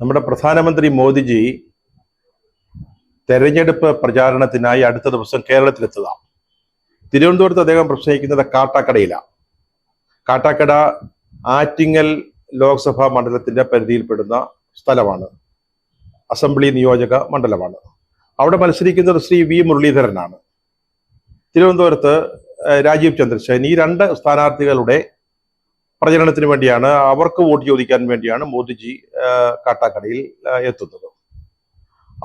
നമ്മുടെ പ്രധാനമന്ത്രി മോദിജി തെരഞ്ഞെടുപ്പ് പ്രചാരണത്തിനായി അടുത്ത ദിവസം കേരളത്തിലെത്തുക. തിരുവനന്തപുരത്ത് അദ്ദേഹം പ്രസംഗിക്കുന്നത് കാട്ടാക്കടയിലാണ്. കാട്ടാക്കട ആറ്റിങ്ങൽ ലോക്സഭാ മണ്ഡലത്തിന്റെ പരിധിയിൽപ്പെടുന്ന സ്ഥലമാണ്. അസംബ്ലി നിയോജക മണ്ഡലമാണ്. അവിടെ മത്സരിക്കുന്നത് ശ്രീ വി മുരളീധരനാണ്. തിരുവനന്തപുരത്ത് രാജീവ് ചന്ദ്രശേഖരൻ. ഈ രണ്ട് സ്ഥാനാർത്ഥികളുടെ പ്രചരണത്തിന് വേണ്ടിയാണ്, അവർക്ക് വോട്ട് ചോദിക്കാൻ വേണ്ടിയാണ് മോദിജി കാട്ടാക്കടയിൽ എത്തുന്നത്.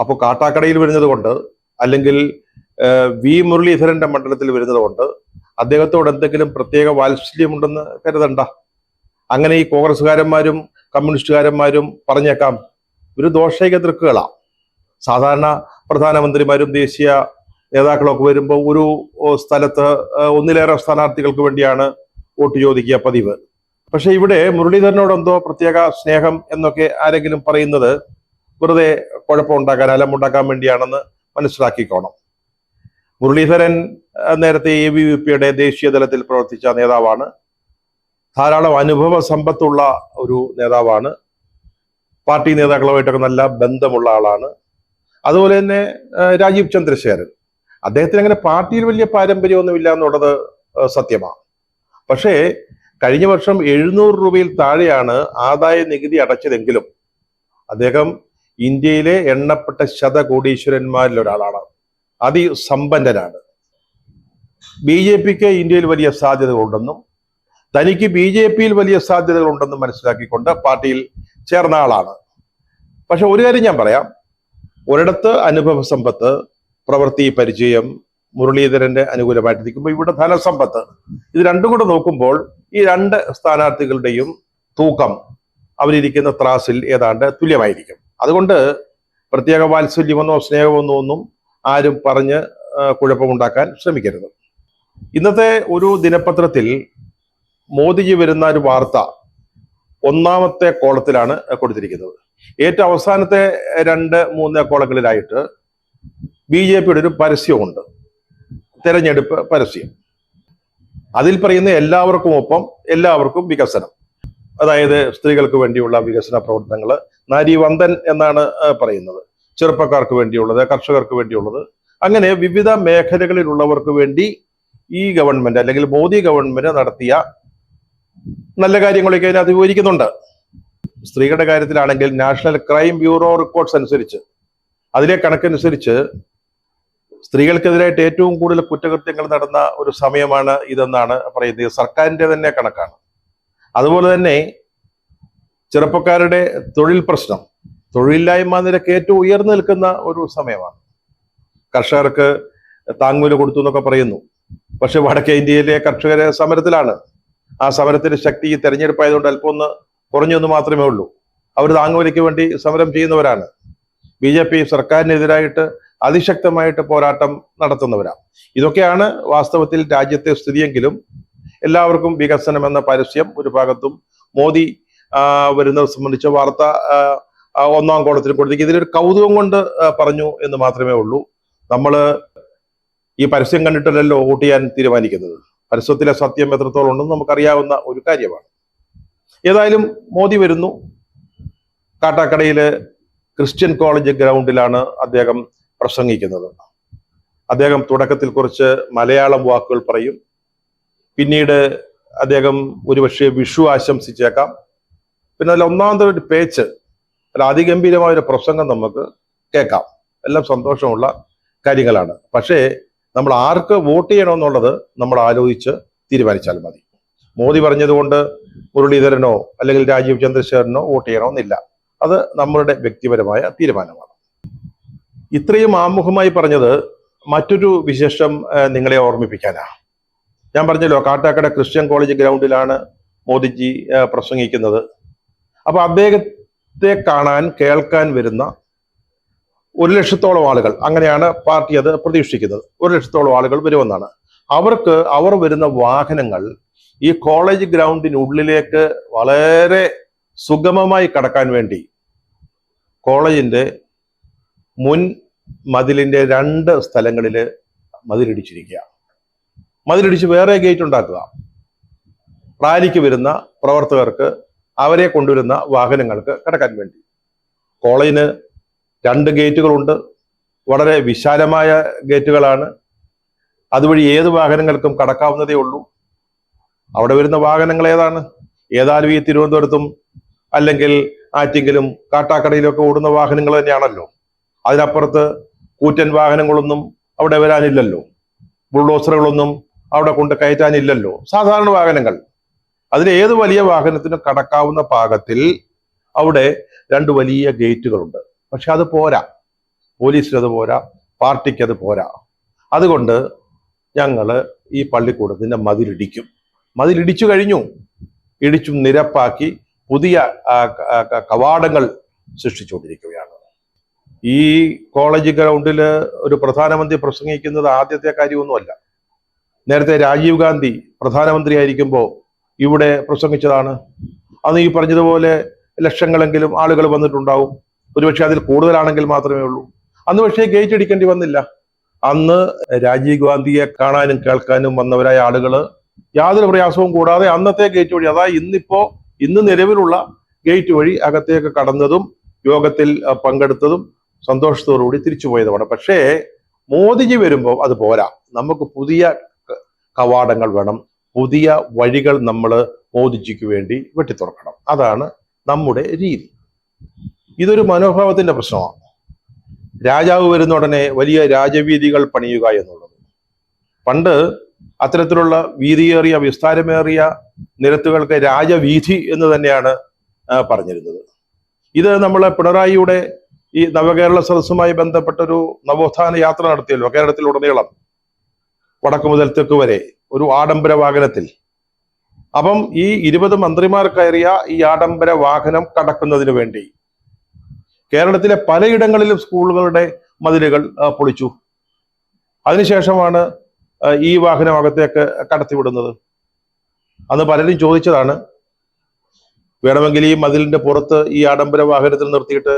അപ്പോൾ കാട്ടാക്കടയിൽ വരുന്നത് കൊണ്ട്, അല്ലെങ്കിൽ വി മുരളീധരന്റെ മണ്ഡലത്തിൽ വരുന്നത് കൊണ്ട് അദ്ദേഹത്തോട് എന്തെങ്കിലും പ്രത്യേക വാത്സല്യമുണ്ടെന്ന് കരുതണ്ട. അങ്ങനെ ഈ കോൺഗ്രസ്സുകാരന്മാരും കമ്മ്യൂണിസ്റ്റുകാരന്മാരും പറഞ്ഞേക്കാം, ഒരു ദോഷൈക ദൃക്കുകളാണ്. സാധാരണ പ്രധാനമന്ത്രിമാരും ദേശീയ നേതാക്കളൊക്കെ വരുമ്പോൾ ഒരു സ്ഥലത്ത് ഒന്നിലേറെ സ്ഥാനാർത്ഥികൾക്ക് വേണ്ടിയാണ് വോട്ട് ചോദിക്കുക പതിവ്. പക്ഷെ ഇവിടെ മുരളീധരനോട് എന്തോ പ്രത്യേക സ്നേഹം എന്നൊക്കെ ആരെങ്കിലും പറയുന്നത് വെറുതെ കുഴപ്പമുണ്ടാക്കാൻ, അലമുണ്ടാക്കാൻ വേണ്ടിയാണെന്ന് മനസ്സിലാക്കിക്കോണം. മുരളീധരൻ നേരത്തെ ABVP ദേശീയ തലത്തിൽ പ്രവർത്തിച്ച നേതാവാണ്. ധാരാളം അനുഭവ സമ്പത്തുള്ള ഒരു നേതാവാണ്. പാർട്ടി നേതാക്കളുമായിട്ടൊക്കെ നല്ല ബന്ധമുള്ള ആളാണ്. അതുപോലെ തന്നെ രാജീവ് ചന്ദ്രശേഖരൻ, അദ്ദേഹത്തിന് അങ്ങനെ പാർട്ടിയിൽ വലിയ പാരമ്പര്യമൊന്നുമില്ല എന്നുള്ളത് സത്യമാണ്. പക്ഷേ കഴിഞ്ഞ വർഷം 700 രൂപയിൽ താഴെയാണ് ആദായ നികുതി അടച്ചതെങ്കിലും അദ്ദേഹം ഇന്ത്യയിലെ എണ്ണപ്പെട്ട ശതകോടീശ്വരന്മാരിൽ ഒരാളാണ്. അതിസമ്പന്നനാണ്. BJPക്ക് ഇന്ത്യയിൽ വലിയ സാധ്യതകളുണ്ടെന്നും തനിക്ക് BJPയിൽ വലിയ സാധ്യതകളുണ്ടെന്നും മനസ്സിലാക്കിക്കൊണ്ട് പാർട്ടിയിൽ ചേർന്ന ആളാണ്. പക്ഷെ ഒരു കാര്യം ഞാൻ പറയാം, ഒരിടത്ത് അനുഭവ സമ്പത്ത്, പ്രവൃത്തി പരിചയം മുരളീധരന്റെ അനുകൂലമായിട്ട് നിൽക്കുമ്പോൾ ഇവിടെ ധനസമ്പത്ത്, ഇത് രണ്ടും കൂടെ നോക്കുമ്പോൾ ഈ രണ്ട് സ്ഥാനാർത്ഥികളുടെയും തൂക്കം അവരിയ്ക്കുന്ന ത്രാസിൽ ഏതാണ്ട് തുല്യമായിരിക്കും. അതുകൊണ്ട് പ്രത്യേക വാത്സല്യമൊന്നോ സ്നേഹമൊന്നോ ഒന്നും ആരും പറഞ്ഞ് കുഴപ്പമുണ്ടാക്കാൻ ശ്രമിക്കരുത്. ഇന്നത്തെ ഒരു ദിനപത്രത്തിൽ മോദിജി വരുന്ന ഒരു വാർത്ത ഒന്നാമത്തെ കോളത്തിലാണ് കൊടുത്തിരിക്കുന്നത്. ഏറ്റവും അവസാനത്തെ 2-3 കോളങ്ങളിലായിട്ട് BJPയുടെ ഒരു പരസ്യമുണ്ട്, തെരഞ്ഞെടുപ്പ് പരസ്യം. അതിൽ പറയുന്ന എല്ലാവർക്കും ഒപ്പം, എല്ലാവർക്കും വികസനം, അതായത് സ്ത്രീകൾക്ക് വേണ്ടിയുള്ള വികസന പ്രവർത്തനങ്ങൾ, നാരീവന്ദൻ എന്നാണ് പറയുന്നത്, ചെറുപ്പക്കാർക്ക് വേണ്ടിയുള്ളത്, കർഷകർക്ക് വേണ്ടിയുള്ളത്, അങ്ങനെ വിവിധ മേഖലകളിലുള്ളവർക്ക് വേണ്ടി ഈ ഗവൺമെന്റ് അല്ലെങ്കിൽ മോദി ഗവൺമെന്റ് നടത്തിയ നല്ല കാര്യങ്ങളൊക്കെ അതിനകത്ത് വിവരിക്കുന്നുണ്ട്. സ്ത്രീകളുടെ കാര്യത്തിലാണെങ്കിൽ നാഷണൽ ക്രൈം ബ്യൂറോ റിപ്പോർട്ട്സ് അനുസരിച്ച്, അതിലെ കണക്കനുസരിച്ച് സ്ത്രീകൾക്കെതിരായിട്ട് ഏറ്റവും കൂടുതൽ കുറ്റകൃത്യങ്ങൾ നടന്ന ഒരു സമയമാണ് ഇതെന്നാണ് പറയുന്നത്. സർക്കാരിന്റെ തന്നെ കണക്കാണ്. അതുപോലെ തന്നെ ചെറുപ്പക്കാരുടെ തൊഴിൽ പ്രശ്നം, തൊഴിലില്ലായ്മ നിരക്ക് ഏറ്റവും ഉയർന്നു നിൽക്കുന്ന ഒരു സമയമാണ്. കർഷകർക്ക് താങ്ങുവില കൊടുത്തു എന്നൊക്കെ പറയുന്നു. പക്ഷെ വടക്കേ ഇന്ത്യയിലെ കർഷകരെ സമരത്തിലാണ്. ആ സമരത്തിന്റെ ശക്തി ഈ തെരഞ്ഞെടുപ്പായതുകൊണ്ട് അല്പം ഒന്ന് കുറഞ്ഞൊന്ന് മാത്രമേ ഉള്ളൂ. അവർ താങ്ങുവിലയ്ക്ക് വേണ്ടി സമരം ചെയ്യുന്നവരാണ്. BJP സർക്കാരിനെതിരായിട്ട് അതിശക്തമായിട്ട് പോരാട്ടം നടത്തുന്നവരാണ്. ഇതൊക്കെയാണ് വാസ്തവത്തിൽ രാജ്യത്തെ സ്ഥിതിയെങ്കിലും എല്ലാവർക്കും വികസനം എന്ന പരസ്യം ഒരു ഭാഗത്തും മോദി വരുന്നത് സംബന്ധിച്ച വാർത്ത ഒന്നാം കോളത്തിൽ കൊടുത്തേക്ക് ഇതിലൊരു കൗതുകം കൊണ്ട് പറഞ്ഞു എന്ന് മാത്രമേ ഉള്ളൂ. നമ്മൾ ഈ പരസ്യം കണ്ടിട്ടല്ലല്ലോ വോട്ട് ചെയ്യാൻ തീരുമാനിക്കുന്നത്. പരസ്യത്തിലെ സത്യം എത്രത്തോളം ഉണ്ടെന്ന് നമുക്കറിയാവുന്ന ഒരു കാര്യമാണ്. ഏതായാലും മോദി വരുന്നു. കാട്ടാക്കടയില് ക്രിസ്ത്യൻ കോളേജ് ഗ്രൗണ്ടിലാണ് അദ്ദേഹം പ്രസംഗിക്കുന്നത്. അദ്ദേഹം തുടക്കത്തിൽ കുറച്ച് മലയാളം വാക്കുകൾ പറയും. പിന്നീട് അദ്ദേഹം ഒരുപക്ഷെ വിഷു ആശംസിച്ചേക്കാം. പിന്നെ അതിൽ ഒന്നാമത്തെ ഒരു പേച്ച്, അല്ല അതിഗംഭീരമായ ഒരു പ്രസംഗം നമുക്ക് കേൾക്കാം. എല്ലാം സന്തോഷമുള്ള കാര്യങ്ങളാണ്. പക്ഷേ നമ്മൾ ആർക്ക് വോട്ട് ചെയ്യണമെന്നുള്ളത് നമ്മൾ ആലോചിച്ച് തീരുമാനിച്ചാൽ മതി. മോദി പറഞ്ഞതുകൊണ്ട് മുരളീധരനോ അല്ലെങ്കിൽ രാജീവ് ചന്ദ്രശേഖരനോ വോട്ട് ചെയ്യണമെന്നില്ല. അത് നമ്മളുടെ വ്യക്തിപരമായ തീരുമാനമാണ്. ഇത്രയും ആമുഖമായി പറഞ്ഞത് മറ്റൊരു വിശേഷം നിങ്ങളെ ഓർമ്മിപ്പിക്കാനാണ്. ഞാൻ പറഞ്ഞല്ലോ, കാട്ടാക്കട ക്രിസ്ത്യൻ കോളേജ് ഗ്രൗണ്ടിലാണ് മോദിജി പ്രസംഗിക്കുന്നത്. അപ്പൊ അദ്ദേഹത്തെ കാണാൻ, കേൾക്കാൻ വരുന്ന 1 ലക്ഷത്തോളം ആളുകൾ, അങ്ങനെയാണ് പാർട്ടി അത് പ്രതീക്ഷിക്കുന്നത്. 1 ലക്ഷത്തോളം ആളുകൾ വരുമെന്നാണ്. അവർ വരുന്ന വാഹനങ്ങൾ ഈ കോളേജ് ഗ്രൗണ്ടിനുള്ളിലേക്ക് വളരെ സുഗമമായി കടക്കാൻ വേണ്ടി കോളേജിന്റെ മുൻ മതിലിന്റെ 2 സ്ഥലങ്ങളിൽ മതിലിടിച്ചിരിക്കുക. മതിലിടിച്ച് വേറെ ഗേറ്റ് ഉണ്ടാക്കുക. റാലിക്ക് വരുന്ന പ്രവർത്തകർക്ക്, അവരെ കൊണ്ടുവരുന്ന വാഹനങ്ങൾക്ക് കടക്കാൻ വേണ്ടി. കോളേജിന് 2 ഗേറ്റുകളുണ്ട്. വളരെ വിശാലമായ ഗേറ്റുകളാണ്. അതുവഴി ഏത് വാഹനങ്ങൾക്കും കടക്കാവുന്നതേ ഉള്ളൂ. അവിടെ വരുന്ന വാഹനങ്ങൾ ഏതായാലും ഈ തിരുവനന്തപുരത്തും അല്ലെങ്കിൽ ആറ്റിങ്കലും കാട്ടാക്കടയിലും ഒക്കെ ഓടുന്ന വാഹനങ്ങൾ തന്നെയാണല്ലോ. അതിനപ്പുറത്ത് കൂറ്റൻ വാഹനങ്ങളൊന്നും അവിടെ വരാനില്ലല്ലോ. ബുൾഡോസറുകളൊന്നും അവിടെ കൊണ്ട് കയറ്റാനില്ലല്ലോ. സാധാരണ വാഹനങ്ങൾ, അതിലേത് വലിയ വാഹനത്തിനും കടക്കാവുന്ന പാകത്തിൽ അവിടെ 2 വലിയ ഗേറ്റുകളുണ്ട്. പക്ഷെ അത് പോരാ, പോലീസിന് അത് പോരാ, പാർട്ടിക്ക് അത് പോരാ. അതുകൊണ്ട് ഞങ്ങൾ ഈ പള്ളിക്കൂടത്തിന്റെ മതിലിടിച്ചു കഴിഞ്ഞു. ഇടിച്ചും നിരപ്പാക്കി പുതിയ കവാടങ്ങൾ സൃഷ്ടിച്ചുകൊണ്ടിരിക്കുകയാണ്. ഈ കോളേജ് ഗ്രൗണ്ടിൽ ഒരു പ്രധാനമന്ത്രി പ്രസംഗിക്കുന്നത് ആദ്യത്തെ കാര്യമൊന്നുമല്ല. നേരത്തെ രാജീവ് ഗാന്ധി പ്രധാനമന്ത്രിയായിരിക്കുമ്പോൾ ഇവിടെ പ്രസംഗിച്ചതാണ്. അന്ന് ഈ പറഞ്ഞതുപോലെ ലക്ഷങ്ങളെങ്കിലും ആളുകൾ വന്നിട്ടുണ്ടാവും. ഒരുപക്ഷെ അതിൽ കൂടുതലാണെങ്കിൽ മാത്രമേ ഉള്ളൂ. അന്ന് പക്ഷേ ഗേറ്റ് അടിക്കേണ്ടി വന്നില്ല. അന്ന് രാജീവ് ഗാന്ധിയെ കാണാനും കേൾക്കാനും വന്നവരായ ആളുകൾ യാതൊരു പ്രയാസവും കൂടാതെ അന്നത്തെ ഗേറ്റ് വഴി, അതായത് ഇന്ന് നിലവിലുള്ള ഗേറ്റ് വഴി അകത്തേക്ക് കടന്നതും യോഗത്തിൽ പങ്കെടുത്തതും സന്തോഷത്തോടുകൂടി തിരിച്ചുപോയതുമാണ്. പക്ഷേ മോദിജി വരുമ്പോൾ അത് പോരാ. നമുക്ക് പുതിയ കവാടങ്ങൾ വേണം, പുതിയ വഴികൾ നമ്മൾ മോദിജിക്ക് വേണ്ടി വെട്ടിത്തുറക്കണം. അതാണ് നമ്മുടെ രീതി. ഇതൊരു മനോഭാവത്തിന്റെ പ്രശ്നമാണ്. രാജാവ് വരുന്ന ഉടനെ വലിയ രാജവീതികൾ പണിയുക എന്നുള്ളത്. പണ്ട് അത്തരത്തിലുള്ള വീതിയേറിയ വിസ്താരമേറിയ നിരത്തുകൾക്ക് രാജവീഥി എന്ന് തന്നെയാണ് പറഞ്ഞിരുന്നത്. ഇത് നമ്മൾ പിണറായിയുടെ ഈ നവകേരള സദസ്സുമായി ബന്ധപ്പെട്ടൊരു നവോത്ഥാന യാത്ര നടത്തിയല്ലോ കേരളത്തിലുടനീളം, വടക്ക് മുതൽ തെക്ക് വരെ ഒരു ആഡംബര വാഹനത്തിൽ. അപ്പം ഈ 20 മന്ത്രിമാർ കയറിയ ഈ ആഡംബര വാഹനം കടക്കുന്നതിന് വേണ്ടി കേരളത്തിലെ പലയിടങ്ങളിലും സ്കൂളുകളുടെ മതിലുകൾ പൊളിച്ചു. അതിനുശേഷമാണ് ഈ വാഹനം അകത്തേക്ക് കടത്തിവിടുന്നത്. അന്ന് പലരും ചോദിച്ചതാണ്, വേണമെങ്കിൽ ഈ മതിലിന്റെ പുറത്ത് ഈ ആഡംബര വാഹനത്തിൽ നിർത്തിയിട്ട്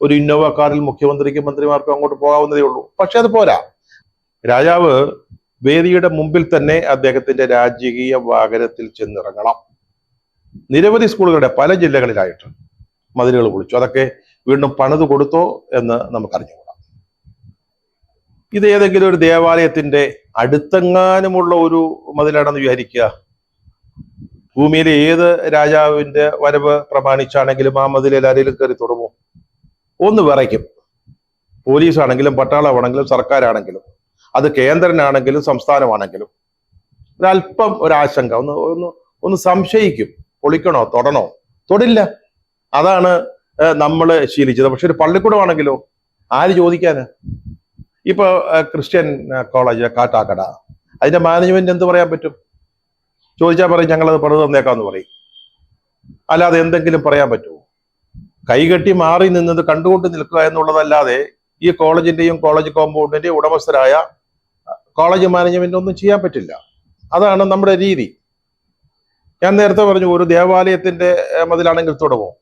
ഒരു ഇന്നോവ കാറിൽ മുഖ്യമന്ത്രിക്കും മന്ത്രിമാർക്കും അങ്ങോട്ട് പോകാവുന്നതേ ഉള്ളൂ. പക്ഷെ അത് പോരാ. രാജാവ് വേദിയുടെ മുമ്പിൽ തന്നെ അദ്ദേഹത്തിന്റെ രാജകീയ വാഹനത്തിൽ ചെന്നിറങ്ങണം. നിരവധി സ്കൂളുകളുടെ പല ജില്ലകളിലായിട്ട് മതിലുകൾ പൊളിച്ചു. അതൊക്കെ വീണ്ടും പണിത് കൊടുത്തോ എന്ന് നമുക്കറിഞ്ഞുകൂടാ. ഇത് ഏതെങ്കിലും ഒരു ദേവാലയത്തിന്റെ അടുത്തെങ്ങാനുമുള്ള ഒരു മതിലാണെന്ന് വിചാരിക്കുക. ഭൂമിയിലെ ഏത് രാജാവിന്റെ വരവ് പ്രമാണിച്ചാണെങ്കിലും ആ മതിലിൽ ആരെങ്കിലും കയറി തുടങ്ങും, ഒന്ന് വിറയ്ക്കും. പോലീസാണെങ്കിലും പട്ടാളമാണെങ്കിലും സർക്കാരാണെങ്കിലും, അത് കേന്ദ്രനാണെങ്കിലും സംസ്ഥാനമാണെങ്കിലും ഒരല്പം ഒരാശങ്ക, ഒന്ന് സംശയിക്കും. പൊളിക്കണോ, തൊടണോ? തൊടില്ല. അതാണ് നമ്മൾ ശീലിച്ചത്. പക്ഷെ ഒരു പള്ളിക്കൂടമാണെങ്കിലോ ആര് ചോദിക്കാന്? ഇപ്പൊ ക്രിസ്ത്യൻ കോളേജ് കാട്ടാക്കട, അതിന്റെ മാനേജ്മെന്റ് എന്ത് പറയാൻ പറ്റും? ചോദിച്ചാൽ പറയും ഞങ്ങളത് പണിത് തന്നേക്കാന്ന് പറയും. അല്ലാതെ എന്തെങ്കിലും പറയാൻ പറ്റുമോ? കൈകെട്ടി മാറി നിന്നത് കണ്ടുകൊണ്ട് നിൽക്കുക എന്നുള്ളതല്ലാതെ ഈ കോളേജിന്റെയും കോളേജ് കോമ്പൗണ്ടിന്റെയും ഉടമസ്ഥരായ കോളേജ് മാനേജ്മെന്റ് ഒന്നും ചെയ്യാൻ പറ്റില്ല. അതാണ് നമ്മുടെ രീതി. ഞാൻ നേരത്തെ പറഞ്ഞു ഒരു ദേവാലയത്തിന്റെ മതിലാണെങ്കിൽ തുടങ്ങും.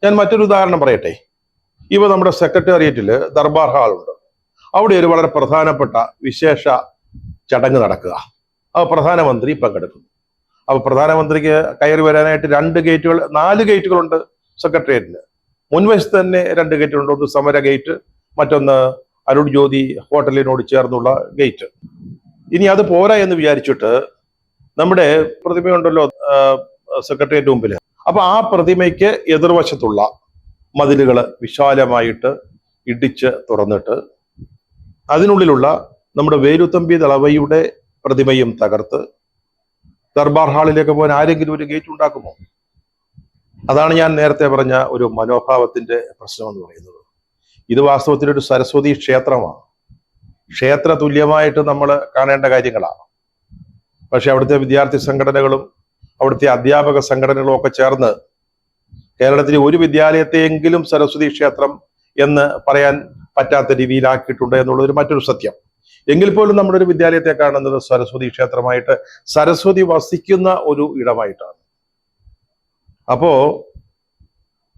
ഞാൻ മറ്റൊരു ഉദാഹരണം പറയട്ടെ. ഇവ നമ്മുടെ സെക്രട്ടേറിയറ്റില് ദർബാർ ഹാളുണ്ട്. അവിടെ ഒരു വളരെ പ്രധാനപ്പെട്ട വിശേഷ ചടങ്ങ് നടക്കുക. അപ്പോൾ പ്രധാനമന്ത്രി പങ്കെടുക്കുന്നു. അപ്പൊ പ്രധാനമന്ത്രിക്ക് കയറി വരാനായിട്ട് 4 ഗേറ്റുകളുണ്ട് സെക്രട്ടേറിയറ്റില്. മുൻവശത്ത് തന്നെ 2 ഗേറ്റുകളുണ്ട്. ഒന്ന് സമര ഗേറ്റ്, മറ്റൊന്ന് അരുൺ ജ്യോതി ഹോട്ടലിനോട് ചേർന്നുള്ള ഗേറ്റ്. ഇനി അത് പോരാ എന്ന് വിചാരിച്ചിട്ട് നമ്മുടെ പ്രതിമയുണ്ടല്ലോ സെക്രട്ടേറിയറ്റ് മുമ്പിൽ, അപ്പൊ ആ പ്രതിമയ്ക്ക് എതിർവശത്തുള്ള മതിലുകൾ വിശാലമായിട്ട് ഇടിച്ച് തുറന്നിട്ട് അതിനുള്ളിലുള്ള നമ്മുടെ വേലുത്തമ്പി ദളവയുടെ പ്രതിമയും തകർത്ത് ദർബാർ ഹാളിലേക്ക് പോകാൻ ആരെങ്കിലും ഒരു ഗേറ്റ് ഉണ്ടാക്കുമോ? അതാണ് ഞാൻ നേരത്തെ പറഞ്ഞ ഒരു മനോഭാവത്തിന്റെ പ്രശ്നം എന്ന് പറയുന്നത്. ഇത് വാസ്തവത്തിൽ ഒരു സരസ്വതി ക്ഷേത്രമാണ്. ക്ഷേത്ര തുല്യമായിട്ട് നമ്മൾ കാണേണ്ട കാര്യങ്ങളാണ്. പക്ഷെ അവിടുത്തെ വിദ്യാർത്ഥി സംഘടനകളും അവിടുത്തെ അധ്യാപക സംഘടനകളും ഒക്കെ ചേർന്ന് കേരളത്തിലെ ഒരു വിദ്യാലയത്തെയെങ്കിലും സരസ്വതി ക്ഷേത്രം എന്ന് പറയാൻ പറ്റാത്ത രീതിയിലാക്കിയിട്ടുണ്ട് എന്നുള്ളതൊരു മറ്റൊരു സത്യം. എങ്കിൽ പോലും നമ്മുടെ ഒരു വിദ്യാലയത്തെ കാണുന്നത് സരസ്വതി ക്ഷേത്രമായിട്ട്, സരസ്വതി വസിക്കുന്ന ഒരു ഇടമായിട്ടാണ്. അപ്പോ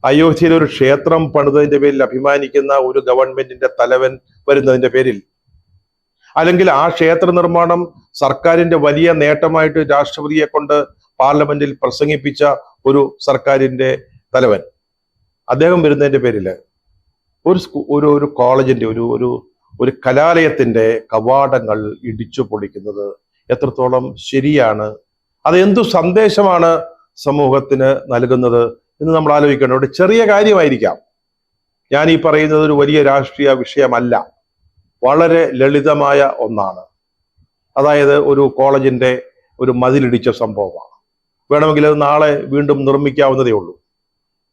അയോധ്യയിൽ ഒരു ക്ഷേത്രം പണിതതിന്റെ പേരിൽ അഭിമാനിക്കുന്ന ഒരു ഗവൺമെന്റിന്റെ തലവൻ വരുന്നതിന്റെ പേരിൽ, അല്ലെങ്കിൽ ആ ക്ഷേത്ര നിർമ്മാണം സർക്കാരിന്റെ വലിയ നേട്ടമായിട്ട് രാഷ്ട്രപതിയെ കൊണ്ട് പാർലമെന്റിൽ പ്രസംഗിപ്പിച്ച ഒരു സർക്കാരിന്റെ തലവൻ അദ്ദേഹം വരുന്നതിന്റെ പേരിൽ ഒരു കോളേജിന്റെ ഒരു കലാലയത്തിന്റെ കവാടങ്ങൾ ഇടിച്ചു പൊളിക്കുന്നത് എത്രത്തോളം ശരിയാണ്? അത് എന്തു സന്ദേശമാണ് സമൂഹത്തിന് നൽകുന്നത് എന്ന് നമ്മൾ ആലോചിക്കണം. ഒരു ചെറിയ കാര്യമായിരിക്കാം. ഞാൻ ഈ പറയുന്നത് ഒരു വലിയ രാഷ്ട്രീയ വിഷയമല്ല, വളരെ ലളിതമായ ഒന്നാണ്. അതായത് ഒരു കോളേജിന്റെ ഒരു മതിലിടിച്ച സംഭവമാണ്. വേണമെങ്കിൽ അത് നാളെ വീണ്ടും നിർമ്മിക്കാവുന്നതേ ഉള്ളൂ.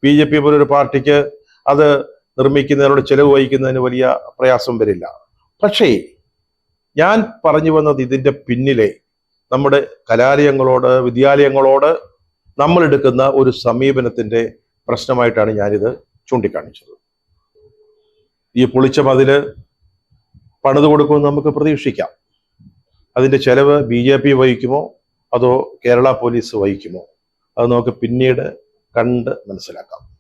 BJP പോലൊരു പാർട്ടിക്ക് അത് നിർമ്മിക്കുന്നതിനോട് ചെലവ് വഹിക്കുന്നതിന് വലിയ പ്രയാസം വരില്ല. പക്ഷേ ഞാൻ പറഞ്ഞു വന്നത് ഇതിന്റെ പിന്നിലെ നമ്മുടെ കലാലയങ്ങളോട്, വിദ്യാലയങ്ങളോട് നമ്മൾ എടുക്കുന്ന ഒരു സമീപനത്തിന്റെ പ്രശ്നമായിട്ടാണ് ഞാനിത് ചൂണ്ടിക്കാണിച്ചത്. ഈ പൊളിച്ച മതില് പണിത് കൊടുക്കുമെന്ന് നമുക്ക് പ്രതീക്ഷിക്കാം. അതിന്റെ ചെലവ് BJP വഹിക്കുമോ അതോ കേരള പോലീസ് വഹിക്കുമോ? അത് നമുക്ക് പിന്നീട് കണ്ട് മനസ്സിലാക്കാം.